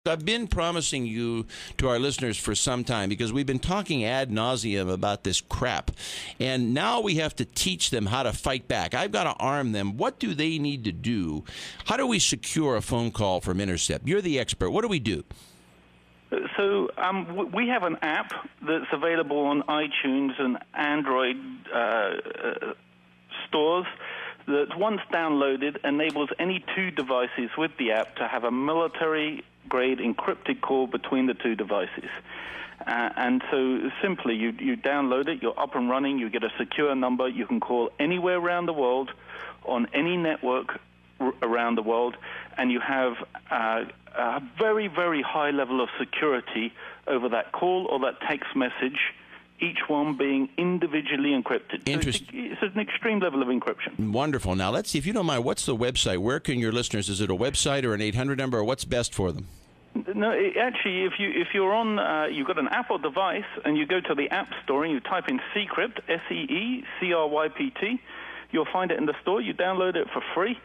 I've been promising you to our listeners for some time because we've been talking ad nauseum about this crap. And now we have to teach them how to fight back. I've got to arm them. What do they need to do? How do we secure a phone call from Intercept? You're the expert. What do we do? So we have an app that's available on iTunes and Android stores that once downloaded enables any two devices with the app to have a military-grade encrypted call between the two devices. And so simply, you download it, you're up and running, you get a secure number, you can call anywhere around the world on any network around the world, and you have a very, very high level of security over that call or that text message, each one being individually encrypted. Interesting. So it's an extreme level of encryption. Wonderful. Now, let's see, if you don't mind, what's the website? Where can your listeners, is it a website or an 800 number, or what's best for them? No, actually, if you're on, you've got an Apple device, and you go to the App Store and you type in Seecrypt, Seecrypt, you'll find it in the store. You download it for free.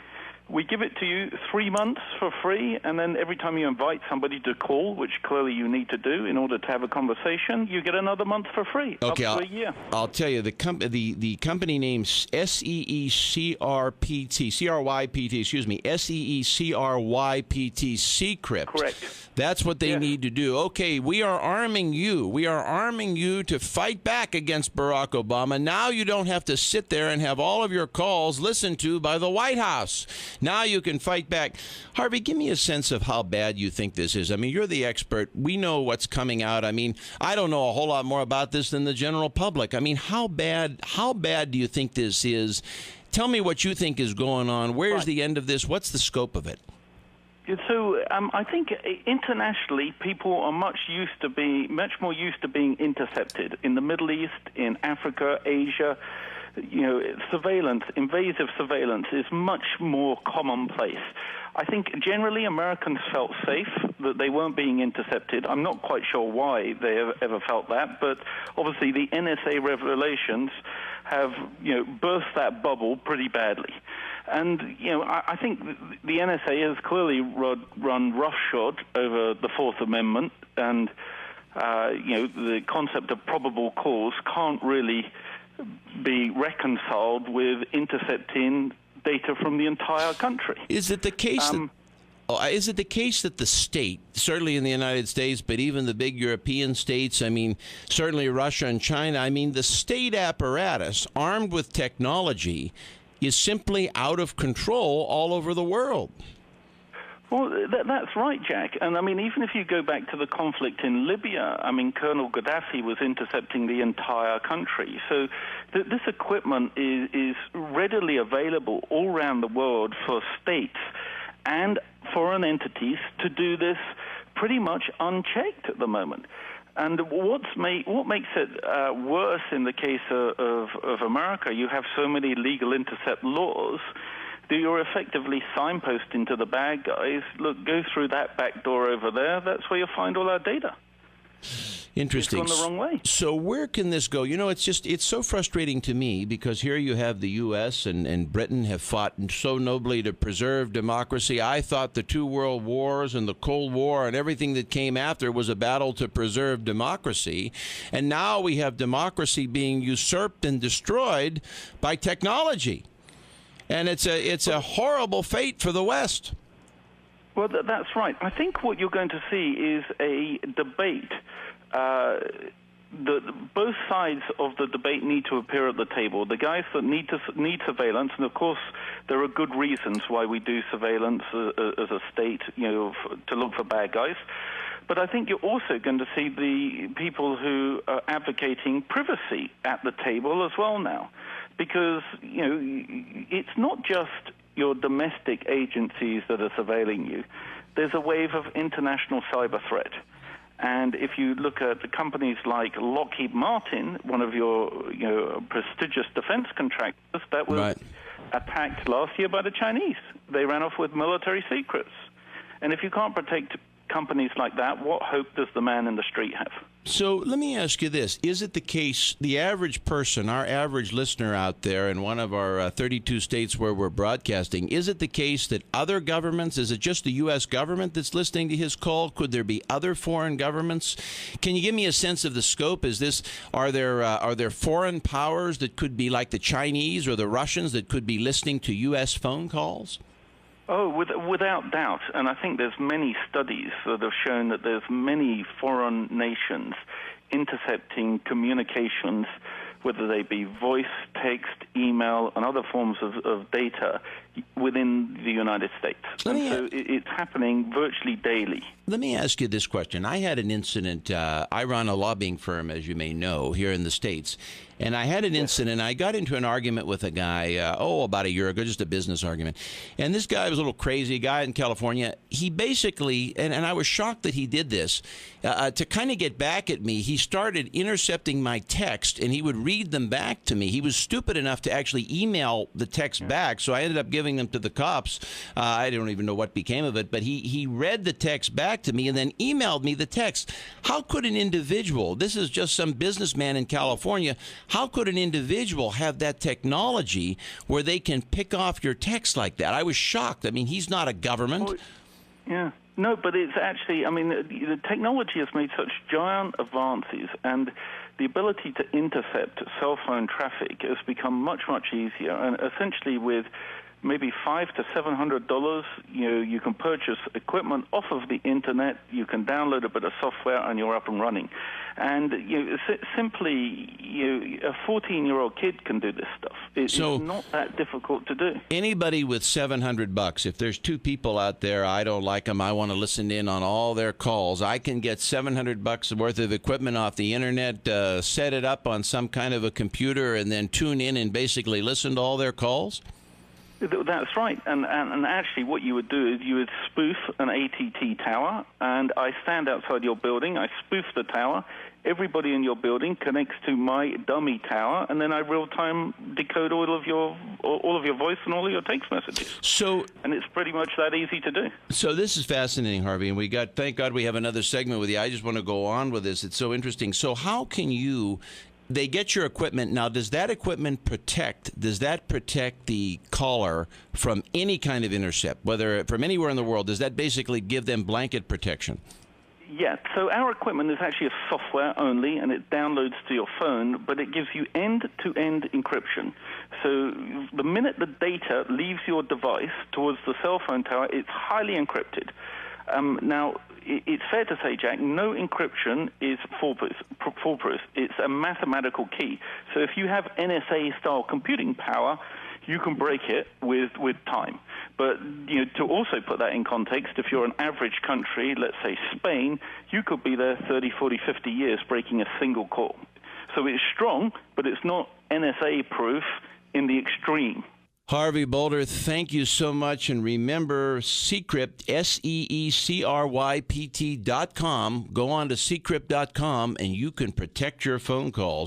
We give it to you 3 months for free, and then every time you invite somebody to call, which clearly you need to do in order to have a conversation, you get another month for free, okay, up to a year. I'll tell you, the company name Seecrypt, Correct. That's what they need to do. Okay, we are arming you. We are arming you to fight back against Barack Obama. Now you don't have to sit there and have all of your calls listened to by the White House. Now you can fight back. Harvey, give me a sense of how bad you think this is. I mean, you're the expert. We know what's coming out. I mean, I don't know a whole lot more about this than the general public. I mean, how bad do you think this is? Tell me what you think is going on. Where's the end of this? What's the scope of it? So I think internationally, people are much more used to being intercepted in the Middle East, in Africa, Asia. You know, surveillance, invasive surveillance is much more commonplace. I think generally Americans felt safe that they weren't being intercepted. I'm not quite sure why they ever felt that, but obviously the NSA revelations have, burst that bubble pretty badly. And, I think the NSA has clearly run roughshod over the Fourth Amendment, and, the concept of probable cause can't really be reconciled with intercepting data from the entire country. Is it the case that the state, certainly in the United States, but even the big European states, I mean, certainly Russia and China, I mean, the state apparatus armed with technology is simply out of control all over the world? Well, that's right, Jack. And I mean, even if you go back to the conflict in Libya, I mean, Colonel Gaddafi was intercepting the entire country. So this equipment is readily available all around the world for states and foreign entities to do this pretty much unchecked at the moment. And what makes it worse in the case of America, you have so many legal intercept laws that you're effectively signposting to the bad guys, look, go through that back door over there, that's where you'll find all our data. Interesting. It's gone the wrong way. So where can this go? It's so frustrating to me because here you have the U.S. and Britain have fought so nobly to preserve democracy. I thought the two world wars and the Cold War and everything that came after was a battle to preserve democracy. And now we have democracy being usurped and destroyed by technology. And it's a horrible fate for the West. Well, that's right. I think what you're going to see is a debate. Both sides of the debate need to appear at the table. The guys that need surveillance, and of course there are good reasons why we do surveillance as a state, to look for bad guys. But I think you're also going to see the people who are advocating privacy at the table as well now. Because, it's not just your domestic agencies that are surveilling you. There's a wave of international cyber threat. And if you look at the companies like Lockheed Martin, one of your prestigious defense contractors, that was attacked last year by the Chinese. They ran off with military secrets. And if you can't protect companies like that, what hope does the man in the street have? So let me ask you this. Is it the case, the average person, our average listener out there in one of our 32 states where we're broadcasting, is it the case that other governments, is it just the U.S. government that's listening to his call? Could there be other foreign governments? Can you give me a sense of the scope? Are there foreign powers that could be like the Chinese or the Russians that could be listening to U.S. phone calls? Oh, without doubt. And I think there's many studies that have shown that there's many foreign nations intercepting communications, whether they be voice, text, email, and other forms of data within the United States. And so it's happening virtually daily. Let me ask you this question. I had an incident. I run a lobbying firm, as you may know, here in the States. And I had an incident. I got into an argument with a guy, about a year ago, just a business argument. And this guy was a little crazy, guy in California. He basically, and I was shocked that he did this, to kind of get back at me, he started intercepting my text, and he would read them back to me. He was stupid enough to actually email the text back, so I ended up giving them to the cops. I don't even know what became of it, but he read the text back to me and then emailed me the text. How could an individual, this is just some businessman in California, how could an individual have that technology where they can pick off your text like that? I was shocked. I mean, he's not a government. Oh, yeah. No, but it's actually, I mean, the technology has made such giant advances, and the ability to intercept cell phone traffic has become much, much easier. And essentially with maybe $500 to $700, you can purchase equipment off of the internet. You can download a bit of software, and you're up and running. And simply, a 14-year-old kid can do this stuff. It's not that difficult to do. Anybody with $700, if there's two people out there, I don't like them, I want to listen in on all their calls, I can get $700 worth of equipment off the internet, set it up on some kind of a computer, and then tune in and basically listen to all their calls? That's right, and actually what you would do is you would spoof an ATT tower, and I stand outside your building, I spoof the tower, everybody in your building connects to my dummy tower, and then I real-time decode all of your voice and all of your text messages. And it's pretty much that easy to do. So this is fascinating, Harvey, and thank God we have another segment with you. I just want to go on with this. It's so interesting. So how can they get your equipment. Now, does that equipment protect the caller from any kind of intercept, whether from anywhere in the world? Does that basically give them blanket protection? Yeah, so our equipment is actually a software only, and it downloads to your phone, but it gives you end-to-end encryption. So the minute the data leaves your device towards the cell phone tower, it's highly encrypted. Now, it's fair to say, Jack, no encryption is foolproof. It's a mathematical key. So if you have NSA-style computing power, you can break it with time. But to also put that in context, if you're an average country, let's say Spain, you could be there 30, 40, 50 years breaking a single call. So it's strong, but it's not NSA-proof in the extreme. Harvey Boulder, thank you so much. And remember, Seecrypt, SEECRYPT.com. Go on to Seecrypt.com, and you can protect your phone calls.